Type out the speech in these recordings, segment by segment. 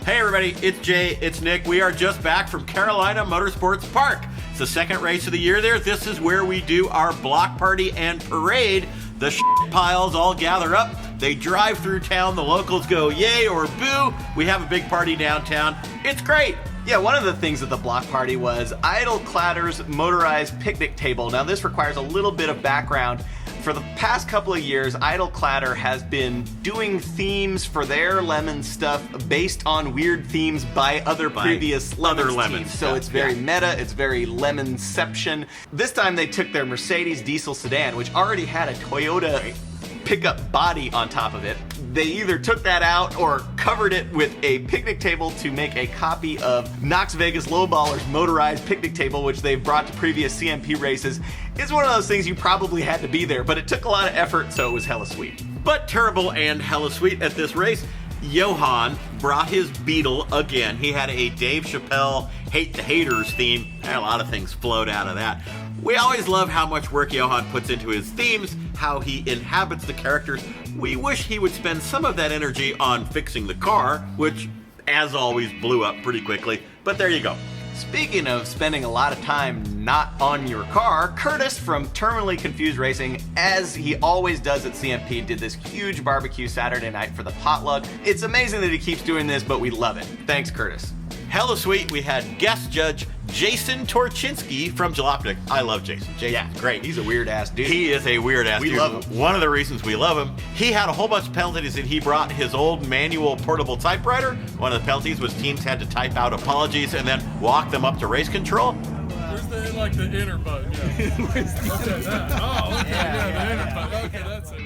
Hey everybody, it's Jay, it's Nick. We are just back from Carolina Motorsports Park. It's the second race of the year there. This is where we do our block party and parade. The piles all gather up. They drive through town. The locals go yay or boo. We have a big party downtown. It's great. Yeah, one of the things at the block party was Idle Clatter's motorized picnic table. Now this requires a little bit of background. For the past couple of years, Idle Clatter has been doing themes for their lemon stuff based on weird themes by previous lemons teams. So it's very meta, it's very lemonception. This time they took their Mercedes diesel sedan, which already had a Toyota pickup body on top of it. They either took that out or covered it with a picnic table to make a copy of Knox Vegas Lowballer's motorized picnic table, which they've brought to previous CMP races. It's one of those things you probably had to be there, but it took a lot of effort, so it was hella sweet. But terrible and hella sweet at this race. Johan brought his Beetle again. He had a Dave Chappelle Hate the Haters theme, and a lot of things flowed out of that. We always love how much work Johan puts into his themes, how he inhabits the characters. We wish he would spend some of that energy on fixing the car, which, as always, blew up pretty quickly. But there you go. Speaking of spending a lot of time not on your car, Curtis from Terminally Confused Racing, as he always does at CMP, did this huge barbecue Saturday night for the potluck. It's amazing that he keeps doing this, but we love it. Thanks, Curtis. Hella sweet. We had guest judge Jason Torchinsky from Jalopnik. I love Jason. Jason's great. He's a weird-ass dude. He is a weird-ass dude. We love him. One of the reasons we love him, he had a whole bunch of penalties and he brought his old manual portable typewriter. One of the penalties was teams had to type out apologies and then walk them up to race control. Where's the inner button? Yeah. Okay, that. Oh, okay, yeah, the inner button. Okay, that's it.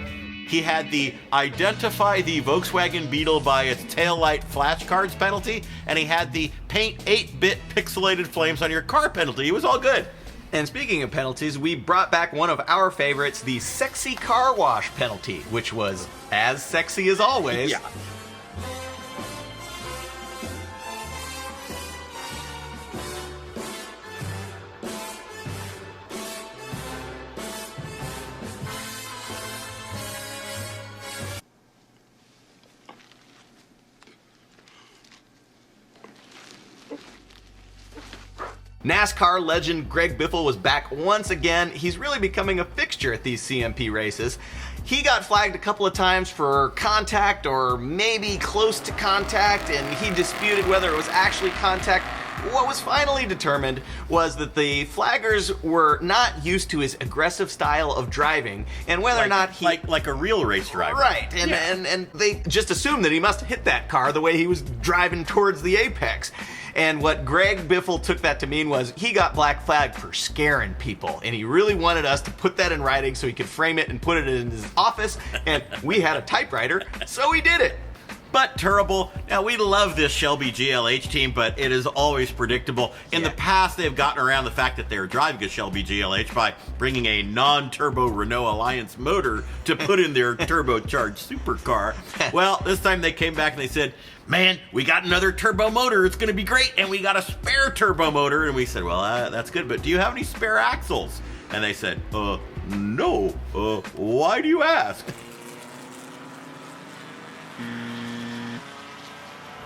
He had the identify the Volkswagen Beetle by its taillight flashcards penalty, and he had the paint 8-bit pixelated flames on your car penalty. It was all good. And speaking of penalties, we brought back one of our favorites, the sexy car wash penalty, which was as sexy as always. Yeah. NASCAR legend Greg Biffle was back once again. He's really becoming a fixture at these CMP races. He got flagged a couple of times for contact or maybe close to contact, and he disputed whether it was actually contact. What was finally determined was that the flaggers were not used to his aggressive style of driving, and whether or not he... Like a real race driver. Right, and they just assumed that he must hit that car the way he was driving towards the apex. And what Greg Biffle took that to mean was he got black flagged for scaring people, and he really wanted us to put that in writing so he could frame it and put it in his office, and we had a typewriter, so he did it. But terrible. Now, we love this Shelby GLH team, but it is always predictable. In the past, they've gotten around the fact that they're driving a Shelby GLH by bringing a non-turbo Renault Alliance motor to put in their turbocharged supercar. Well, this time they came back and they said, man, we got another turbo motor. It's going to be great. And we got a spare turbo motor. And we said, well, that's good, but do you have any spare axles? And they said, no. Why do you ask?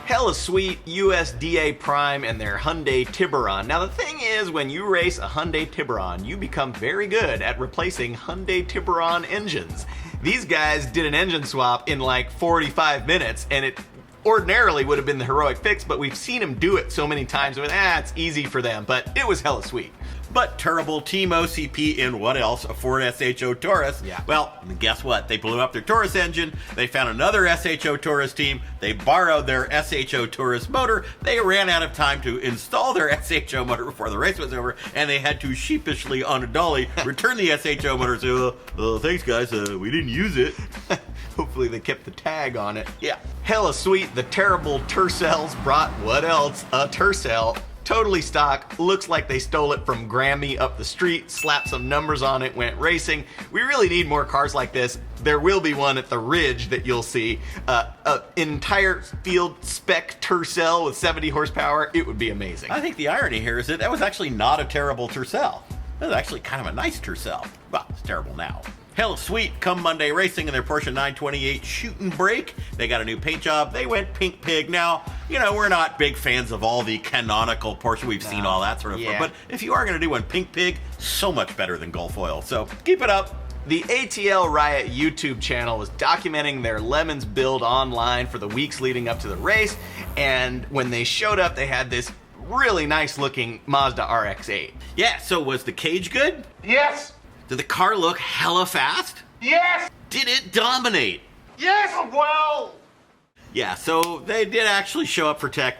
Hella sweet USDA Prime and their Hyundai Tiburon. Now the thing is, when you race a Hyundai Tiburon, you become very good at replacing Hyundai Tiburon engines. These guys did an engine swap in like 45 minutes, and it ordinarily would have been the heroic fix, but we've seen them do it so many times, it's easy for them, but it was hella sweet. But terrible Team OCP in what else? A Ford SHO Taurus. Yeah. Well, guess what? They blew up their Taurus engine. They found another SHO Taurus team. They borrowed their SHO Taurus motor. They ran out of time to install their SHO motor before the race was over, and they had to sheepishly on a dolly return the SHO motor and say, thanks guys, we didn't use it. Hopefully they kept the tag on it. Yeah. Hella sweet, the terrible Tercels brought what else? A Tercel. Totally stock, looks like they stole it from Grammy up the street, slapped some numbers on it, went racing. We really need more cars like this. There will be one at the Ridge that you'll see. An entire field spec Tercel with 70 horsepower. It would be amazing. I think the irony here is that was actually not a terrible Tercel. That was actually kind of a nice Tercel. Well, it's terrible now. Hell sweet, come Monday racing in their Porsche 928 shoot and brake. They got a new paint job. They went pink pig. Now, we're not big fans of all the canonical Porsche. We've seen all that sort of stuff. But if you are going to do one, Pink Pig, so much better than Gulf Oil. So keep it up. The ATL Riot YouTube channel was documenting their Lemons build online for the weeks leading up to the race, and when they showed up, they had this really nice looking Mazda RX-8. Yeah, so was the cage good? Yes! Did the car look hella fast? Yes! Did it dominate? Yes! Well! Yeah, so they did actually show up for tech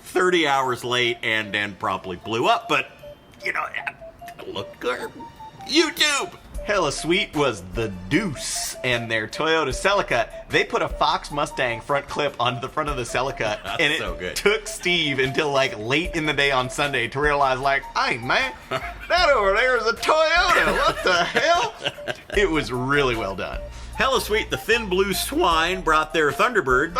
30 hours late and then promptly blew up, but, it looked good. YouTube! Hella sweet was the Deuce and their Toyota Celica. They put a Fox Mustang front clip onto the front of the Celica, and it so good. took Steve until like late in the day on Sunday to realize, like, hey man, that over there is a Toyota. What the hell? It was really well done. Hella sweet, the Thin Blue Swine brought their Thunderbird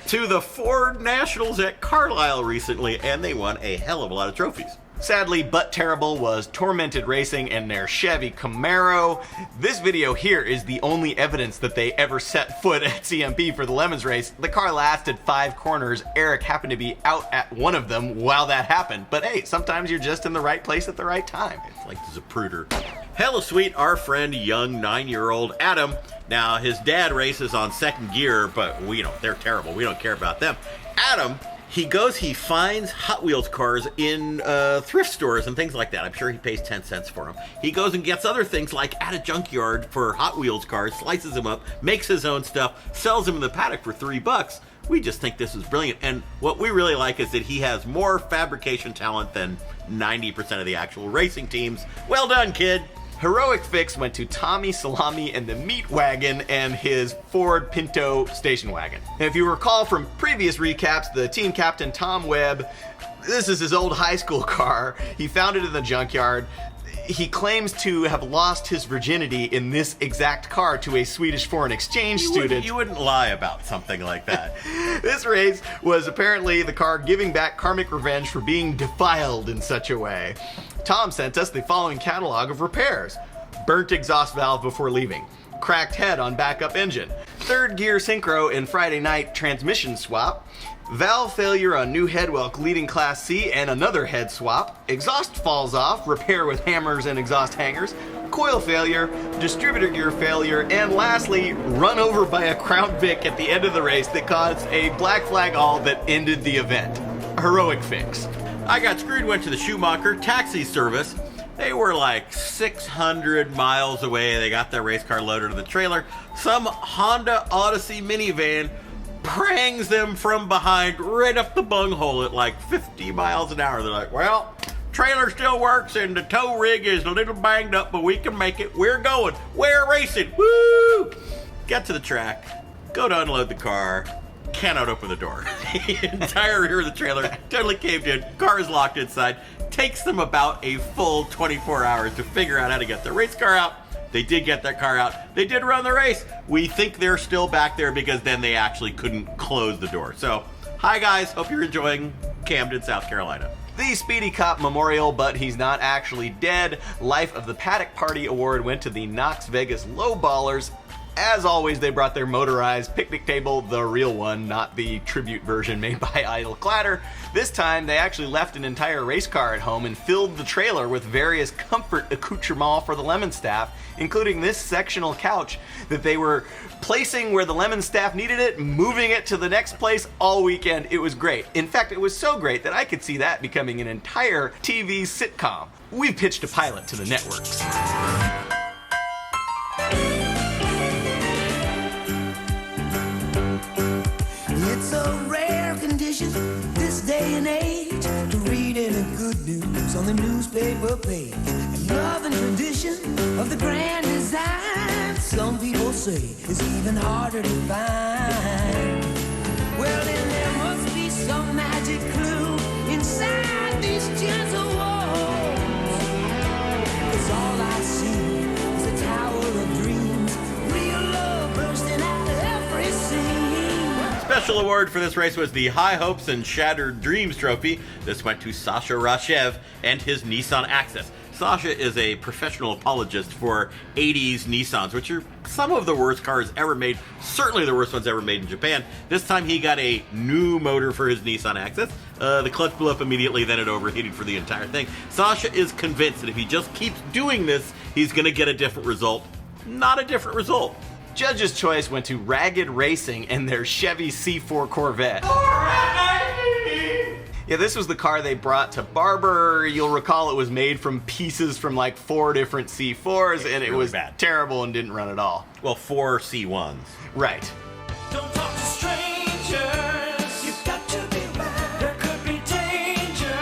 to the Ford Nationals at Carlisle recently, and they won a hell of a lot of trophies. Sadly, but terrible was Tormented Racing and their Chevy Camaro. This video here is the only evidence that they ever set foot at CMP for the Lemons race. The car lasted 5 corners. Eric happened to be out at one of them while that happened. But hey, sometimes you're just in the right place at the right time. It's like Zapruder. Hella sweet, our friend young 9-year-old Adam. Now, his dad races on second gear, but they're terrible. We don't care about them. Adam, he finds Hot Wheels cars in thrift stores and things like that. I'm sure he pays 10 cents for them. He goes and gets other things like at a junkyard for Hot Wheels cars, slices them up, makes his own stuff, sells them in the paddock for $3. We just think this is brilliant. And what we really like is that he has more fabrication talent than 90% of the actual racing teams. Well done, kid. Heroic Fix went to Tommy Salami and the Meat Wagon and his Ford Pinto station wagon. And if you recall from previous recaps, the team captain Tom Webb, this is his old high school car. He found it in the junkyard. He claims to have lost his virginity in this exact car to a Swedish foreign exchange student. You wouldn't lie about something like that. This race was apparently the car giving back karmic revenge for being defiled in such a way. Tom sent us the following catalog of repairs. Burnt exhaust valve before leaving. Cracked head on backup engine. Third gear synchro in Friday night transmission swap. Valve failure on new headwelk leading Class C and another head swap. Exhaust falls off, repair with hammers and exhaust hangers. Coil failure, distributor gear failure, and lastly, run over by a Crown Vic at the end of the race that caused a black flag all that ended the event. Heroic Fix. I got screwed, went to the Schumacher taxi service. They were like 600 miles away. They got their race car loaded to the trailer. Some Honda Odyssey minivan prangs them from behind right up the bunghole at like 50 miles an hour. They're like, well, trailer still works and the tow rig is a little banged up, but we can make it. We're going. We're racing. Woo! Get to the track. Go to unload the car. Cannot open the door. The entire rear of the trailer totally caved in. Car is locked inside. Takes them about a full 24 hours to figure out how to get their race car out. They did get their car out. They did run the race. We think they're still back there because then they actually couldn't close the door. So, hi guys. Hope you're enjoying Camden, South Carolina. The Speedy Cop Memorial, but he's not actually dead. Life of the Paddock Party Award went to the Knox Vegas Lowballers. As always, they brought their motorized picnic table, the real one, not the tribute version made by Idle Clatter. This time, they actually left an entire race car at home and filled the trailer with various comfort accoutrements for the Lemon staff, including this sectional couch that they were placing where the Lemon staff needed it, moving it to the next place all weekend. It was great. In fact, it was so great that I could see that becoming an entire TV sitcom. We pitched a pilot to the networks. It's a rare condition this day and age to read any good news on the newspaper page. And love and tradition of the grand design, some people say, is even harder to find. Well, then there must be some magic clue inside these gentle walls. 'Cause all I see is a tower of dreams, real love bursting out of every scene. Special award for this race was the High Hopes and Shattered Dreams trophy. This went to Sasha Rashev and his Nissan Axis. Sasha is a professional apologist for 80s Nissans, which are some of the worst cars ever made, certainly the worst ones ever made in Japan. This time he got a new motor for his Nissan Access. The clutch blew up immediately, then it overheated for the entire thing. Sasha is convinced that if he just keeps doing this, he's going to get a different result. Not a different result. Judge's choice went to Ragged Racing and their Chevy C4 Corvette. Yeah, this was the car they brought to Barber. You'll recall it was made from pieces from like 4 different C4s, and it really was bad. Terrible and didn't run at all. Well, 4 C1s. Right. Don't talk to strangers. You've got to be right. There could be danger.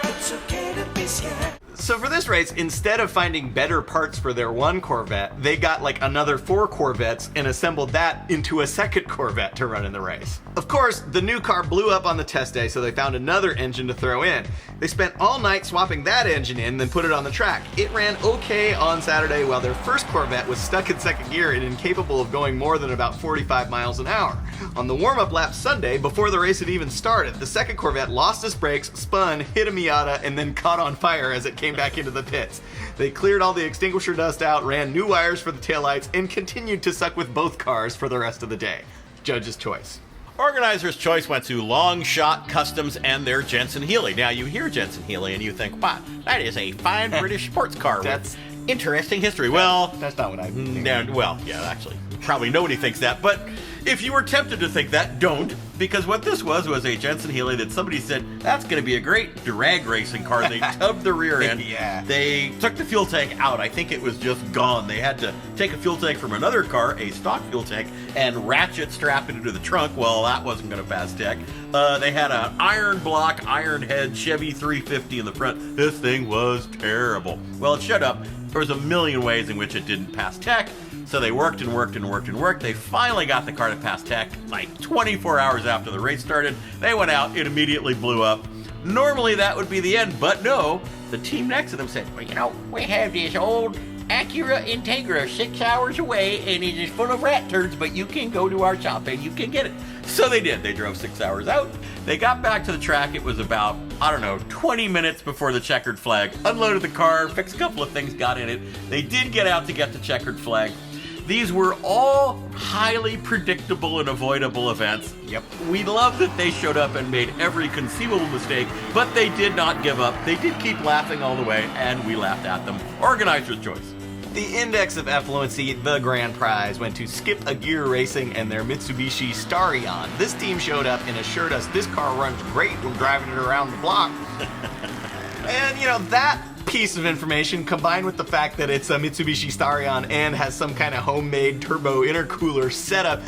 It's okay to be scared. So for this race, instead of finding better parts for their one Corvette, they got like another 4 Corvettes and assembled that into a second Corvette to run in the race. Of course, the new car blew up on the test day, so they found another engine to throw in. They spent all night swapping that engine in, then put it on the track. It ran okay on Saturday, while their first Corvette was stuck in second gear and incapable of going more than about 45 miles an hour. On the warm-up lap Sunday, before the race had even started, the second Corvette lost its brakes, spun, hit a Miata, and then caught on fire as it came back into the pits. They cleared all the extinguisher dust out, ran new wires for the taillights, and continued to suck with both cars for the rest of the day. Judge's choice. Organizer's choice went to Long Shot Customs and their Jensen Healey. Now, you hear Jensen Healey and you think, wow, that is a fine British sports car That's- with interesting history. Well, That's not what I think. yeah, actually, probably nobody thinks that. But if you were tempted to think that, don't. Because what this was a Jensen Healey that somebody said, that's going to be a great drag racing car. They tubbed the rear end. Yeah. They took the fuel tank out. I think it was just gone. They had to take a fuel tank from another car, a stock fuel tank, and ratchet strap it into the trunk. Well, that wasn't going to pass tech. They had an iron block, iron head Chevy 350 in the front. This thing was terrible. Well, it shut up. There was a million ways in which it didn't pass tech. So they worked and worked and worked and worked. They finally got the car to pass tech like 24 hours after the race started. They went out, it immediately blew up. Normally that would be the end, but no. The team next to them said, well, you know, we have this old Acura Integra 6 hours away and it is full of rat turds, but you can go to our shop and you can get it. So they did. They drove 6 hours out. They got back to the track. It was about, 20 minutes before the checkered flag. Unloaded the car, fixed a couple of things, got in it. They did get out to get the checkered flag. These were all highly predictable and avoidable events. Yep. We love that they showed up and made every conceivable mistake, but they did not give up. They did keep laughing all the way, and we laughed at them. Organizer's choice. The index of effluency, the grand prize, went to Skip a Gear Racing and their Mitsubishi Starion. This team showed up and assured us this car runs great when driving it around the block. And, that piece of information, combined with the fact that it's a Mitsubishi Starion and has some kind of homemade turbo intercooler setup,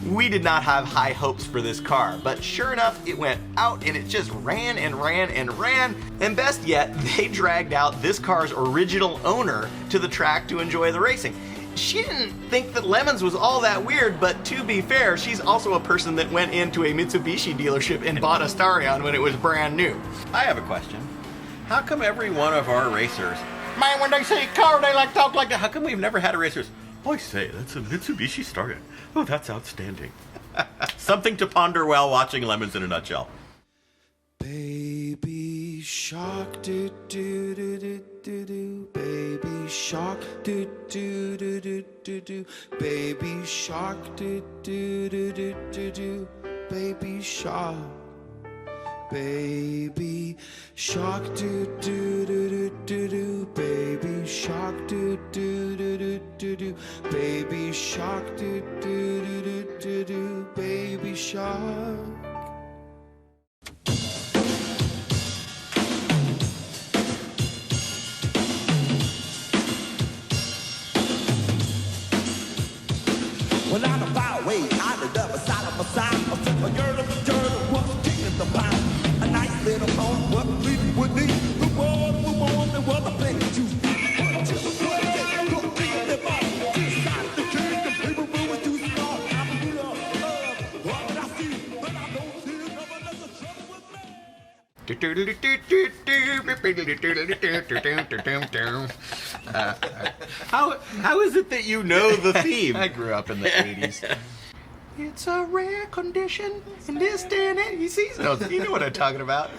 we did not have high hopes for this car. But sure enough, it went out and it just ran and ran and ran. And best yet, they dragged out this car's original owner to the track to enjoy the racing. She didn't think that Lemons was all that weird, but to be fair, she's also a person that went into a Mitsubishi dealership and bought a Starion when it was brand new. I have a question. How come every one of our racers, man, when they say car, they like talk like that? How come we've never had a racers? Oh, I say, that's a Mitsubishi Starion. Oh, that's outstanding. Something to ponder while watching Lemons in a nutshell. Baby shark, do do do do do do. Baby shark, do do do do do do. Baby shark, do do do do do do. Baby shark. Baby shark, do do do do do do. Baby shark, do do do do do do. Baby shark, do do do do do do. Baby shark. Well, on the byway, I lived up a side of my side. A girl of a turtle was kicking the pie. A nice little home, what leaving with me. The world, there was a thing to do. How is it that you know the theme? I grew up in the 80s. It's a rare condition in this day and age. You know what I'm talking about.